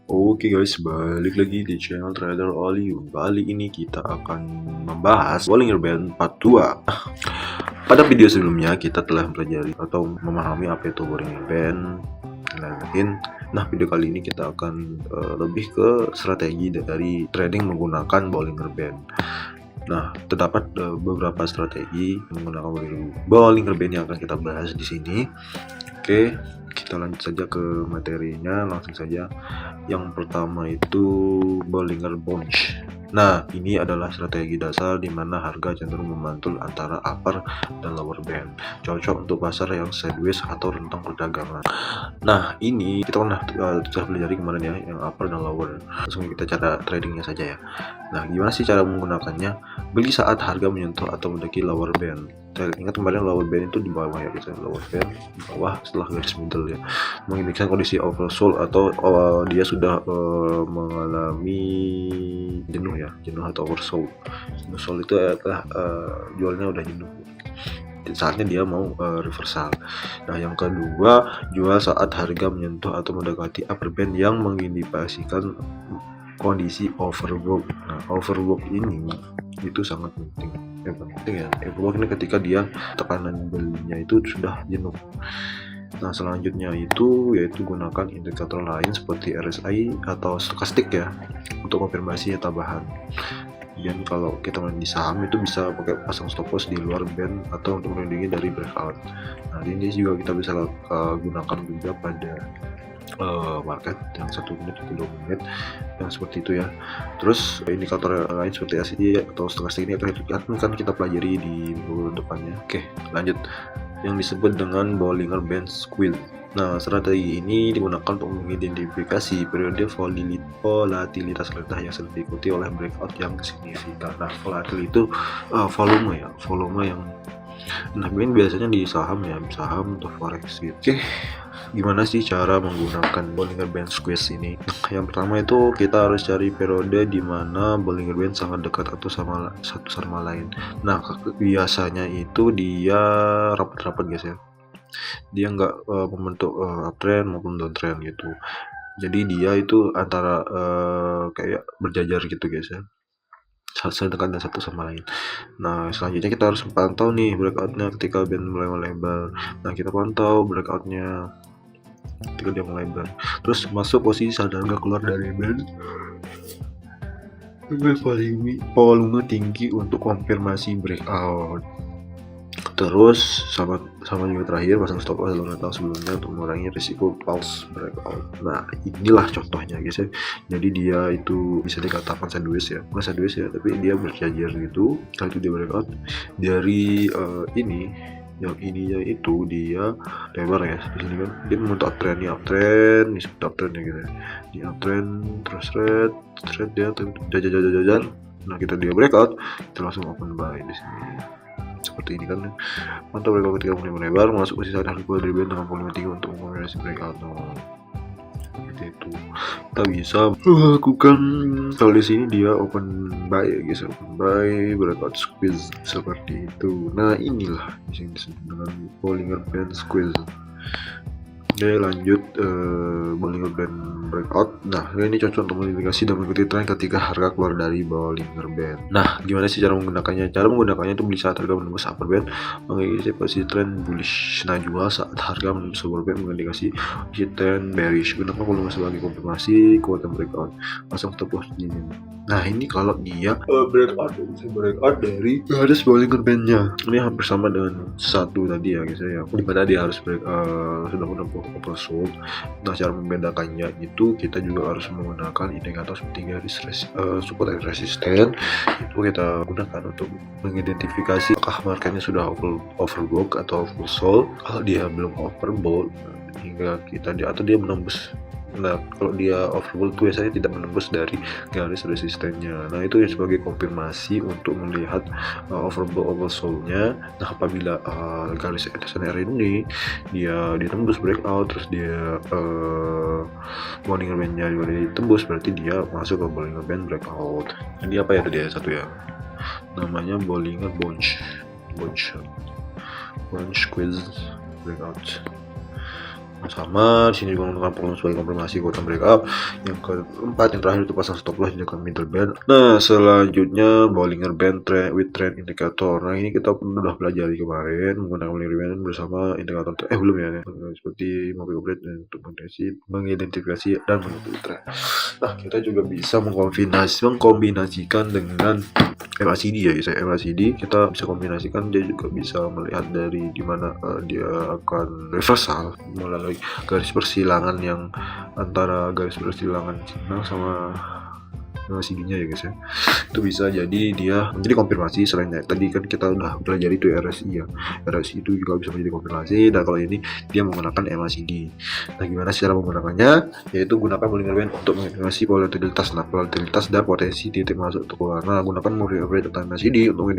Oke guys, balik lagi di channel Trader Oli. Kali ini kita akan membahas Bollinger Band Part 2. Pada video sebelumnya kita telah mempelajari atau memahami apa itu Bollinger Band dan lain-lain. Nah, video kali ini kita akan lebih ke strategi dari trading menggunakan Bollinger Band. Nah, terdapat beberapa strategi menggunakan Bollinger Band yang akan kita bahas di sini. Oke, kita lanjut saja ke materinya, langsung saja. Yang pertama itu Bollinger Bands. Nah, ini adalah strategi dasar di mana harga cenderung memantul antara upper dan lower band. Cocok untuk pasar yang sideways atau rentang perdagangan. Nah, ini kita pernah sudah pelajari kemarin ya, yang upper dan lower. Langsung kita cara tradingnya saja ya. Nah, gimana sih cara menggunakannya? Beli saat harga menyentuh atau mendaki lower band. Ingat kemarin lower band itu di bawah ya, bisa lower band di bawah setelah garis middle ya, mengindikasikan kondisi oversold atau dia sudah mengalami jenuh atau oversold. Oversold itu adalah jualnya udah jenuh, saatnya dia mau reversal. Nah, yang kedua, jual saat harga menyentuh atau mendekati upper band yang mengindikasikan kondisi overbought. Nah, overbought ini itu sangat penting. Yang penting ya, overbought ini ketika dia tekanan belinya itu sudah jenuh. Nah, selanjutnya itu yaitu gunakan indikator lain seperti RSI atau stokastik ya untuk konfirmasi tambahan. Dan kalau kita main di saham itu bisa pakai pasang stop loss di luar band atau untuk melindungi dari breakout. Nah, ini juga kita bisa gunakan juga pada market yang 1 menit atau 2 menit yang seperti itu ya. Terus indikator lain seperti RSI atau stokastik ini akan kita pelajari di minggu depannya. Oke, lanjut. Yang disebut dengan Bollinger Band Squeeze. Nah, strategi ini digunakan untuk mengidentifikasi periode volatilitas rendah yang sering diikuti oleh breakout yang signifikan. Nah, volatil itu volume yang biasanya di saham ya, saham atau forex gitu. Oke, gimana sih cara menggunakan Bollinger Band Squeeze ini? Yang pertama itu kita harus cari periode di mana Bollinger Band sangat dekat atau satu sama lain. Nah, biasanya itu dia rapat-rapat guys ya. Dia nggak membentuk uptrend maupun downtrend gitu. Jadi dia itu antara kayak berjajar gitu guys ya, saling dekat dan satu sama lain. Nah, selanjutnya kita harus pantau nih breakoutnya ketika band mulai melebar. Nah, kita pantau breakoutnya ketika dia melebar, terus masuk posisi saat harga keluar dari band dengan volume tinggi untuk konfirmasi breakout. Terus sama juga terakhir pasang stop loss dalam tahun sebelumnya untuk mengurangi risiko false breakout. Nah, inilah contohnya guys ya. Jadi dia itu bisa dikatakan sideways ya, bukan sideways ya, tapi dia berjajar gitu. Kalau itu dia breakout dari ini, yang ininya itu dia lebar ya. Di sini kan dia membentuk uptrend nih, uptrend ini seperti uptrendnya gitu ya. Di uptrend terus thread dia jajar. Nah, kita dia breakout, kita langsung open buy di sini. Seperti ini kan, mantap. Breakout ketika mulai melebar, masuk posisi saat harga keluar dari band dengan volume tinggi untuk mengoperasi breakout. Seperti itu kita bisa lakukan. Kalau di sini dia open buy ya guys, open buy breakout squeeze seperti itu. Nah, inilah yang disebut dengan Bollinger Band Squeeze. Oke, lanjut Bollinger Band breakout. Nah, ini cocok untuk mengindikasi dan mengikuti tren ketika harga keluar dari Bollinger Band. Nah, gimana sih cara menggunakannya? Cara menggunakannya itu beli saat harga menembus upper band, mengindikasi posisi tren bullish. Nah, jual saat harga menembus lower band, mengindikasi posisi tren bearish. Gunakan volume sebagai konfirmasi kuatan breakout. Pasang stop loss di sini. Nah, ini kalau dia breakout dari garis Bollinger Band-nya. Ini hampir sama dengan satu tadi ya guys ya. Dimana dia harus sudah menempuh oversold. Nah, cara membedakannya itu kita juga harus menggunakan indikator seperti garis support dan resisten. Itu kita gunakan untuk mengidentifikasi apakah marketnya sudah overbought atau oversold. Kalau dia belum overbought hingga atau dia menembus. Nah, kalau dia overbought itu biasanya tidak menembus dari garis resistennya. Nah, itu sebagai konfirmasi untuk melihat overbought oversold-nya. Nah, apabila garis SNR ini dia ditembus breakout, terus dia Bollinger Band-nya juga ditembus, berarti dia masuk ke Bollinger Band breakout. Jadi apa ya tadi ya, satu ya, namanya Bollinger Band Squeeze breakout. sama. Di sini juga menggunakan problem sebagai konfirmasi quote breakup. Yang keempat, yang terakhir itu pasang stop loss dengan middle band. Nah, selanjutnya Bollinger Band with trend indicator. Nah, ini kita udah pelajari kemarin menggunakan Bollinger Band bersama indikator belum ya, seperti mobil upgrade dan untuk mengidentifikasi dan menutup trend. Nah, kita juga bisa mengkombinasikan dengan MACD ya guys. MACD kita bisa kombinasikan, dia juga bisa melihat dari dimana dia akan reversal melalui garis persilangan yang antara garis persilangan signal sama MACD-nya ya guys ya. Itu bisa jadi dia menjadi konfirmasi. Selain tadi kan kita udah pelajari itu RSI ya, RSI itu juga bisa menjadi konfirmasi, dan kalau ini dia menggunakan MACD. Nah, gimana cara menggunakannya? Yaitu gunakan Bollinger Band untuk mengestimasi volatilitas. Nah, volatilitas dan potensi titik masuk untuk keluar. Nah, gunakan moving average atau MACD untuk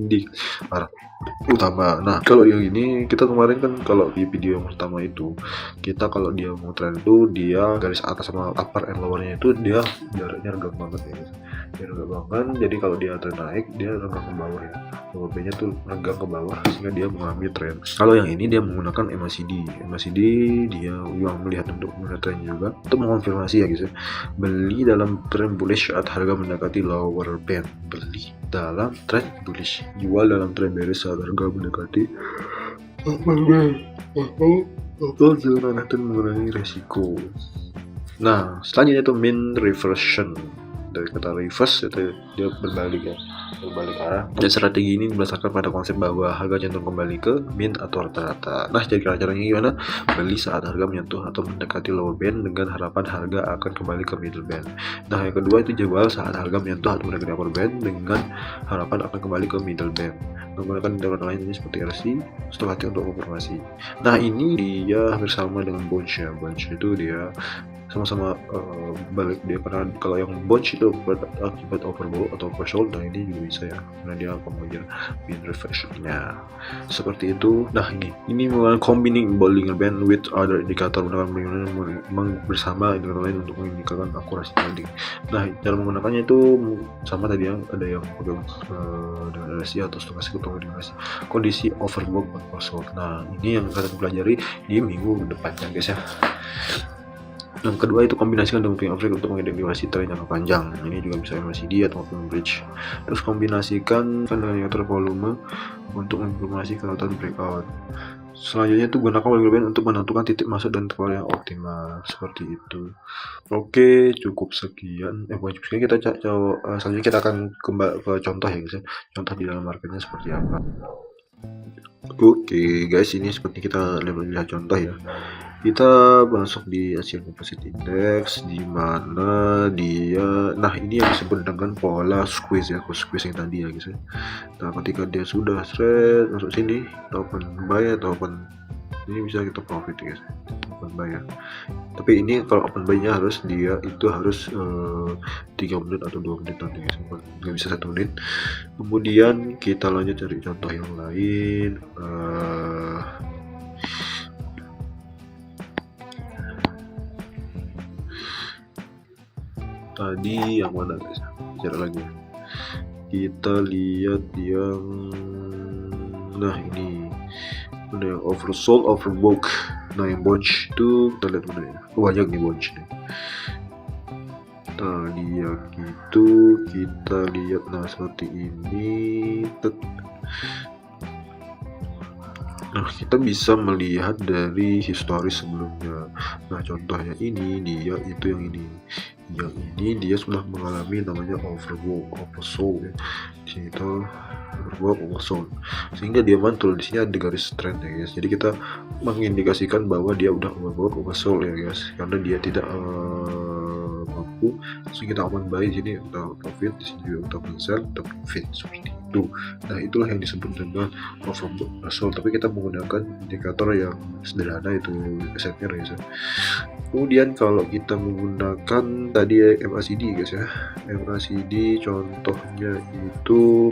di arah utama. Nah, kalau yang ini kita kemarin kan kalau di video yang pertama itu kita kalau dia mau trend itu dia garis atas sama upper and lowernya itu dia jaraknya renggang banget ya guys. Dia renggang banget, jadi kalau dia trend naik dia renggang ke bawah ya, lower nya tuh renggang ke bawah sehingga dia mengalami trend. Kalau yang ini dia menggunakan MACD dia yang melihat untuk melihat trend juga untuk mengonfirmasi ya guys ya. Beli dalam trend bullish saat harga mendekati lower band, beli dalam trend bullish, jual dalam trend bearish saat harga mendekati zona dan mengurangi resiko. Nah, selanjutnya itu mean reversion. Dari kata reverse itu dia berbalik ya, berbalik arah. Dan strategi ini berdasarkan pada konsep bahwa harga cenderung kembali ke mean atau rata-rata. Nah, jadi caranya gimana? Beli saat harga menyentuh atau mendekati lower band dengan harapan harga akan kembali ke middle band. Nah, yang kedua itu jual saat harga menyentuh atau mendekati upper band dengan harapan akan kembali ke middle band. Menggunakan indikator lain ini seperti RSI, stochastic untuk konfirmasi. Nah, ini dia hampir sama dengan bounce ya. Bounce itu dia sama-sama balik dia, karena kalau yang bounce itu akibat overbought atau oversold. Nah, ini juga bisa ya, karena dia akan mengejar mean reversion-nya seperti itu. Nah, ini menggunakan combining Bollinger Band with other indicator, menggunakan bersama indikator lain untuk mengindikasikan akurasi trading. Nah, cara menggunakannya itu sama tadi yang ada yang pegang dengan RSI atau stochastic atau kondisi overbought atau oversold. Nah, ini yang kita pelajari di minggu depannya guys ya. Yang kedua itu kombinasikan dengan moving average untuk mengidentifikasi tren jangka panjang. Ini juga bisa MACD atau moving bridge. Terus kombinasikan dengan indikator volume untuk menginformasi kelihatan breakout. Selanjutnya itu gunakan Bollinger Band untuk menentukan titik masuk dan keluar yang optimal, seperti itu. Oke, cukup sekian. Kita selanjutnya kita akan kembali ke contoh ya guys ya. Contoh di dalam marketnya seperti apa. Oke guys, ini seperti kita lihat contoh ya. Kita masuk di Asian Composite Index, di mana dia, nah ini yang disebut dengan pola squeeze ya, squeeze yang tadi ya guys ya. Nah, ketika dia sudah straight masuk sini, kita open buy atau open, ini bisa kita profit guys, open buy ya. Tapi ini kalau open buy nya harus dia itu harus 3 menit atau 2 menit nanti guys, nggak bisa 1 menit. Kemudian kita lanjut cari contoh yang lain. Tadi yang mana guys? Bicara lagi. Kita lihat yang, nah ini ada yang oversold, overbought. Nah, yang bounce itu kita lihat mana ya? Banyak nih bounce nih. Tadi yang gitu kita lihat, nah seperti ini. Nah, kita bisa melihat dari historis sebelumnya. Nah, contohnya ini dia itu yang ini. Yang ini dia sudah mengalami namanya overbought, oversold ya. Di sini itu overbought, oversold. Sehingga dia mantul di sini ada garis trend ya guys. Jadi kita mengindikasikan bahwa dia udah overbought, oversold ya guys. Karena dia tidak mampu, so kita akan buy di sini untuk profit, di sini juga untuk sell, untuk profit seperti itu. Nah, itulah yang disebut dengan overbought, oversold. Tapi kita menggunakan indikator yang sederhana, itu setnya guys ya. Kemudian kalau kita menggunakan tadi MACD guys ya, MACD contohnya itu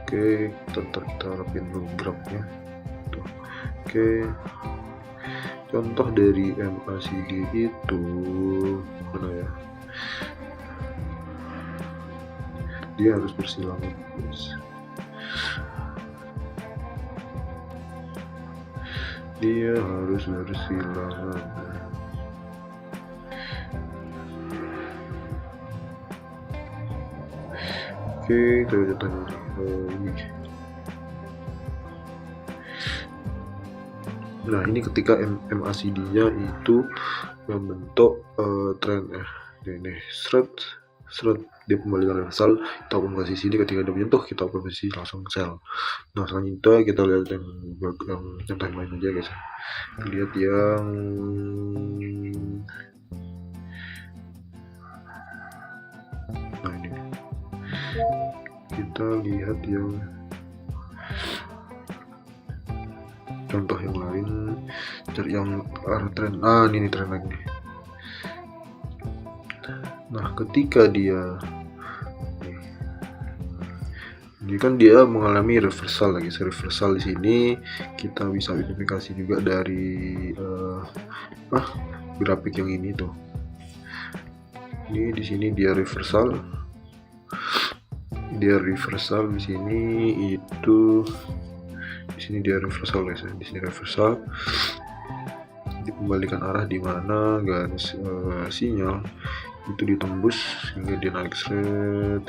oke, kita rapin dulu grafnya. Oke, contoh dari MACD itu mana ya, dia harus bersilangan guys. Dia harus bersilangan. Oke, kita lihat ini. Nah, ini ketika MACD-nya itu membentuk trend ya. Ini seret dia kembalikan reversal, kita open posisi ini, ketika dia menyentuh kita open posisi langsung sell. Nah, selanjutnya kita lihat yang timeline aja guys. Lihat yang nah ini kita lihat yang contoh yang lain, cari yang trend. Ini trend lagi. Nah, ketika dia kan dia mengalami reversal lagi. Reversal di sini kita bisa identifikasi juga dari grafik yang ini tuh. Ini di sini dia reversal. Di sini itu di sini dia reversal guys. Di sini reversal. Dikembalikan arah di mana garis sinyal itu ditembus hingga dia naik seret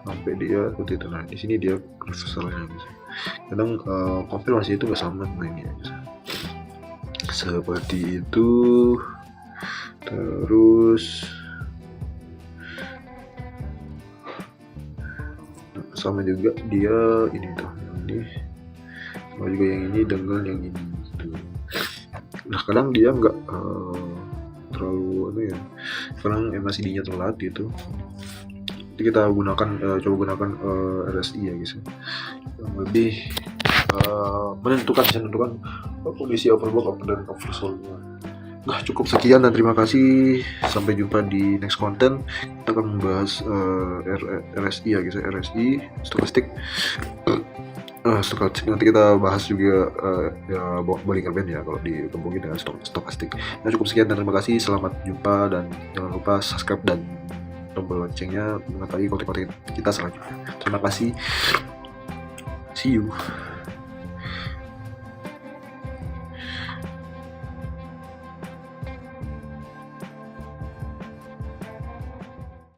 sampai dia seperti itu. Nah, di sini dia reversalnya guys. Kadang konfirmasi itu nggak sama dengan ini guys. Seperti itu. Terus sama juga dia ini tuh, ini sama juga yang ini dengan yang ini gitu. Nah, kadang dia nggak terlalu kadang MACD-nya telat gitu. Jadi kita coba gunakan RSI ya guys, yang lebih menentukan kondisi overbought dan oversold-nya. Nah, cukup sekian dan terima kasih. Sampai jumpa di next konten. Kita akan membahas RSI ya guys, RSI stokastik. Nanti kita bahas juga ya Bollinger Band ya kalau dihubungin dengan stokastik. Nah, cukup sekian dan terima kasih. Selamat jumpa dan jangan lupa subscribe dan tombol loncengnya mengetahui konten-konten kita selanjutnya. Terima kasih. See you.